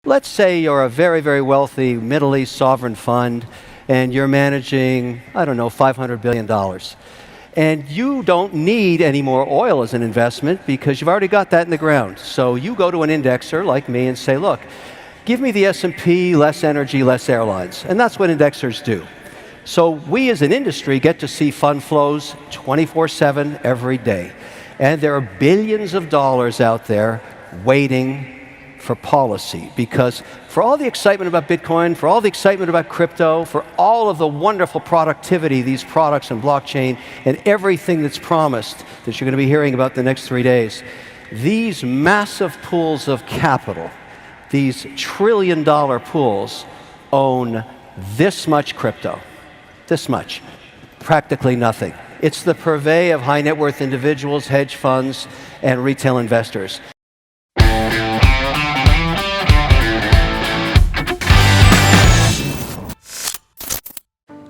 Let's say you're a very, very wealthy Middle East sovereign fund and you're managing, I don't know, $500 billion. And you don't need any more oil as an investment because you've already got that in the ground. So you go to an indexer like me and say, look, give me the S&P, less energy, less airlines. And that's what indexers do. So we as an industry get to see fund flows 24/7 every day. And there are billions of dollars out there waiting for policy, because for all the excitement about Bitcoin, for all the excitement about crypto, for all of the wonderful productivity, these products and blockchain, and everything that's promised that you're going to be hearing about the next 3 days, these massive pools of capital, these trillion-dollar pools, own this much crypto, this much, practically nothing. It's the purvey of high net worth individuals, hedge funds, and retail investors.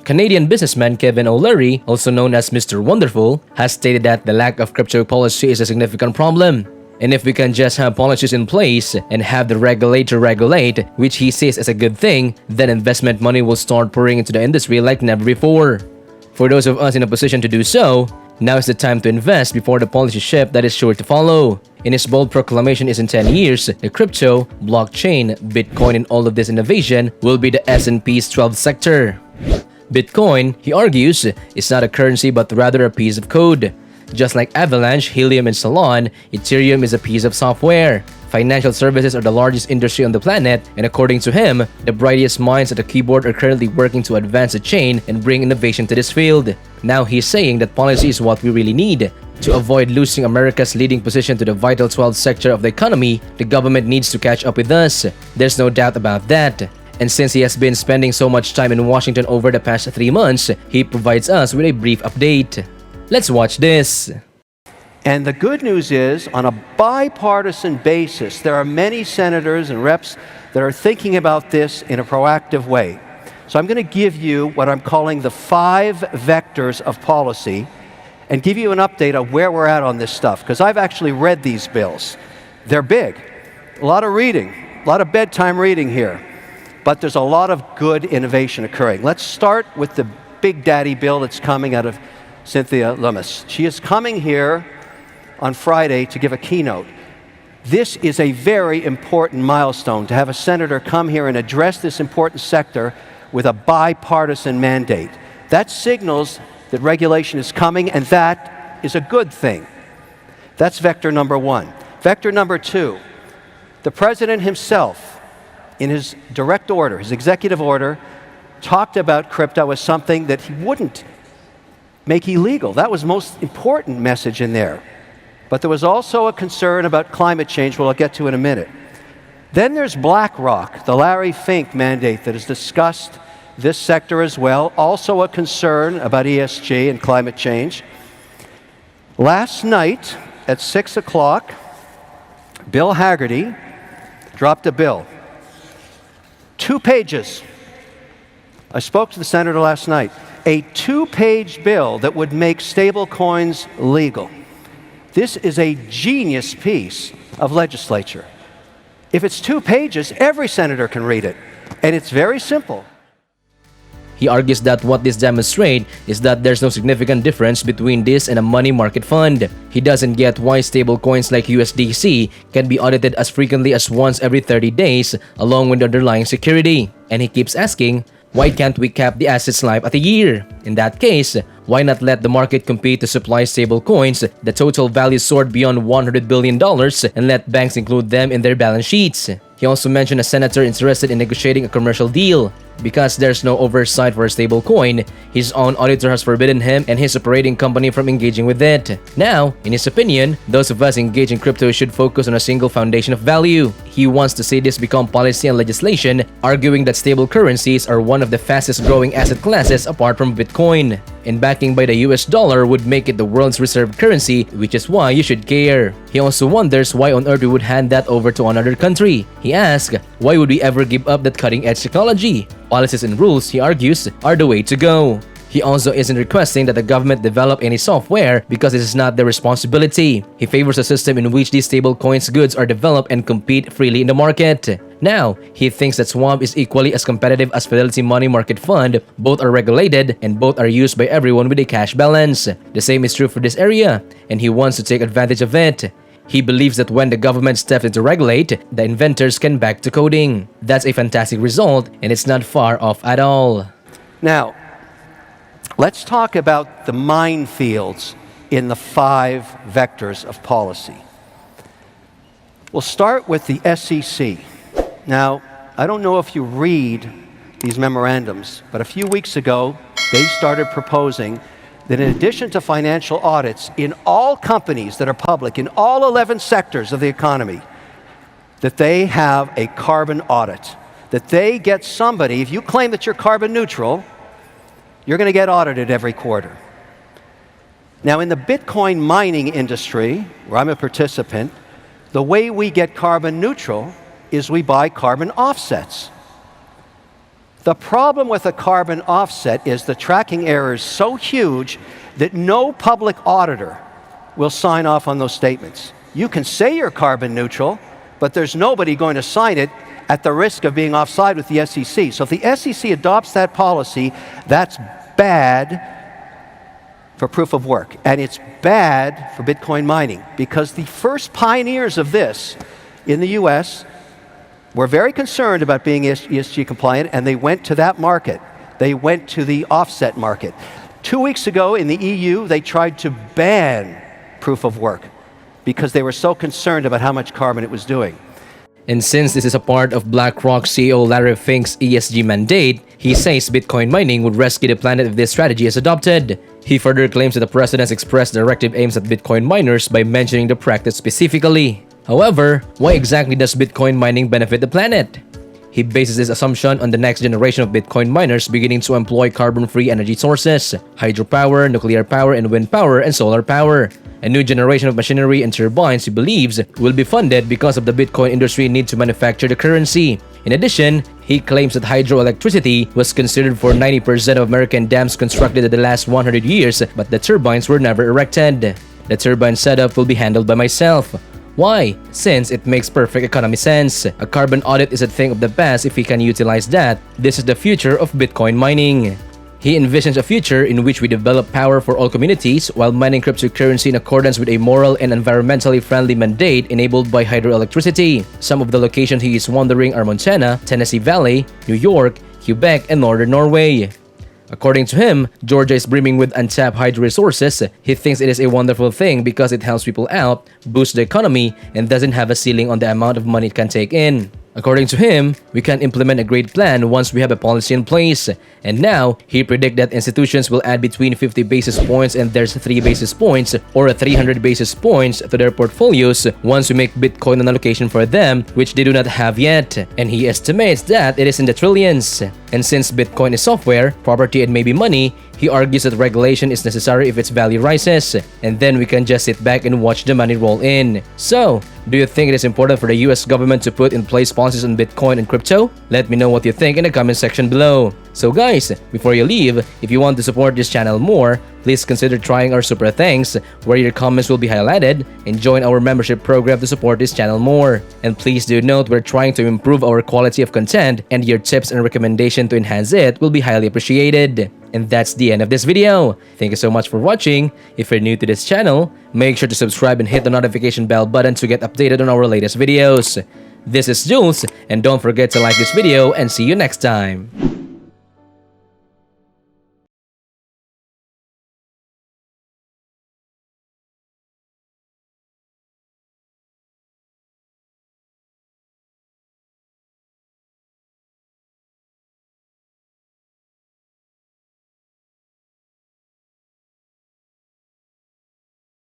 Canadian businessman Kevin O'Leary, also known as Mr. Wonderful, has stated that the lack of crypto policy is a significant problem. And if we can just have policies in place and have the regulator regulate, which he sees as a good thing, then investment money will start pouring into the industry like never before. For those of us in a position to do so, now is the time to invest before the policy shift that is sure to follow. In his bold proclamation is in 10 years, the crypto, blockchain, Bitcoin and all of this innovation will be the S&P's 12th sector. Bitcoin, he argues, is not a currency but rather a piece of code. Just like Avalanche, Helium, and Salon, Ethereum is a piece of software. Financial services are the largest industry on the planet, and according to him, the brightest minds at the keyboard are currently working to advance the chain and bring innovation to this field. Now he's saying that policy is what we really need. To avoid losing America's leading position to the vital 12th sector of the economy, the government needs to catch up with us. There's no doubt about that. And since he has been spending so much time in Washington over the past 3 months, he provides us with a brief update. Let's watch this. And the good news is, on a bipartisan basis, there are many senators and reps that are thinking about this in a proactive way. So I'm going to give you what I'm calling the 5 vectors of policy and give you an update on where we're at on this stuff, because I've actually read these bills. They're big. A lot of reading, a lot of bedtime reading here. But there's a lot of good innovation occurring. Let's start with the big daddy bill that's coming out of Cynthia Lummis. She is coming here on Friday to give a keynote. This is a very important milestone to have a senator come here and address this important sector with a bipartisan mandate. That signals that regulation is coming, and that is a good thing. That's vector number 1. Vector number 2, the president himself, in his direct order, his executive order, talked about crypto as something that he wouldn't make illegal. That was the most important message in there. But there was also a concern about climate change, which I'll get to in a minute. Then there's BlackRock, the Larry Fink mandate that has discussed this sector as well, also a concern about ESG and climate change. Last night at 6 o'clock, Bill Hagerty dropped a bill. 2 pages. I spoke to the senator last night. A 2-page bill that would make stable coins legal. This is a genius piece of legislature. If it's 2 pages, every senator can read it. And it's very simple. He argues that what this demonstrates is that there's no significant difference between this and a money market fund. He doesn't get why stable coins like USDC can be audited as frequently as once every 30 days along with the underlying security. And he keeps asking, why can't we cap the asset's life at a year? In that case, why not let the market compete to supply stable coins? The total value soared beyond $100 billion and let banks include them in their balance sheets. He also mentioned a senator interested in negotiating a commercial deal. Because there's no oversight for a stable coin, his own auditor has forbidden him and his operating company from engaging with it. Now, in his opinion, those of us engaged in crypto should focus on a single foundation of value. He wants to see this become policy and legislation, arguing that stable currencies are one of the fastest growing asset classes apart from Bitcoin. And backing by the US dollar would make it the world's reserve currency, which is why you should care. He also wonders why on earth we would hand that over to another country. He asks, why would we ever give up that cutting-edge technology? Policies and rules, he argues, are the way to go. He also isn't requesting that the government develop any software because it is not their responsibility. He favors a system in which these stablecoins goods are developed and compete freely in the market. Now, he thinks that Swamp is equally as competitive as Fidelity Money Market Fund. Both are regulated and both are used by everyone with a cash balance. The same is true for this area, and he wants to take advantage of it. He believes that when the government steps in to regulate, the inventors can back to coding. That's a fantastic result, and it's not far off at all. Now, let's talk about the minefields in the 5 vectors of policy. We'll start with the SEC. Now, I don't know if you read these memorandums, but a few weeks ago, they started proposing that in addition to financial audits in all companies that are public, in all 11 sectors of the economy, that they have a carbon audit, that they get somebody, if you claim that you're carbon neutral, you're going to get audited every quarter. Now, in the Bitcoin mining industry, where I'm a participant, the way we get carbon neutral is we buy carbon offsets. The problem with a carbon offset is the tracking error is so huge that no public auditor will sign off on those statements. You can say you're carbon neutral, but there's nobody going to sign it at the risk of being offside with the SEC. So if the SEC adopts that policy, that's bad for proof of work. And it's bad for Bitcoin mining because the first pioneers of this in the US were very concerned about being ESG compliant, and they went to that market. They went to the offset market. 2 weeks ago in the EU, they tried to ban proof of work because they were so concerned about how much carbon it was doing. And since this is a part of BlackRock CEO Larry Fink's ESG mandate, he says Bitcoin mining would rescue the planet if this strategy is adopted. He further claims that the president's expressed directive aims at Bitcoin miners by mentioning the practice specifically. However, why exactly does Bitcoin mining benefit the planet? He bases his assumption on the next generation of Bitcoin miners beginning to employ carbon-free energy sources, hydropower, nuclear power, and wind power, and solar power. A new generation of machinery and turbines, he believes, will be funded because of the Bitcoin industry need to manufacture the currency. In addition, he claims that hydroelectricity was considered for 90% of American dams constructed in the last 100 years, but the turbines were never erected. The turbine setup will be handled by myself. Why? Since it makes perfect economy sense. A carbon audit is a thing of the past if we can utilize that. This is the future of Bitcoin mining. He envisions a future in which we develop power for all communities while mining cryptocurrency in accordance with a moral and environmentally friendly mandate enabled by hydroelectricity. Some of the locations he is wondering are Montana, Tennessee Valley, New York, Quebec, and Northern Norway. According to him, Georgia is brimming with untapped hydro resources. He thinks it is a wonderful thing because it helps people out, boosts the economy, and doesn't have a ceiling on the amount of money it can take in. According to him, we can implement a great plan once we have a policy in place. And now, he predicts that institutions will add between 50 basis points and there's 3 basis points or 300 basis points to their portfolios once we make Bitcoin an allocation for them, which they do not have yet. And he estimates that it is in the trillions. And since Bitcoin is software, property, and maybe money, he argues that regulation is necessary if its value rises, and then we can just sit back and watch the money roll in. So, do you think it is important for the US government to put in place policies on Bitcoin and crypto? Let me know what you think in the comment section below. So guys, before you leave, if you want to support this channel more, please consider trying our super thanks, where your comments will be highlighted, and join our membership program to support this channel more. And please do note we're trying to improve our quality of content, and your tips and recommendation to enhance it will be highly appreciated. And that's the end of this video. Thank you so much for watching. If you're new to this channel, make sure to subscribe and hit the notification bell button to get updated on our latest videos. This is Jules, and don't forget to like this video and see you next time.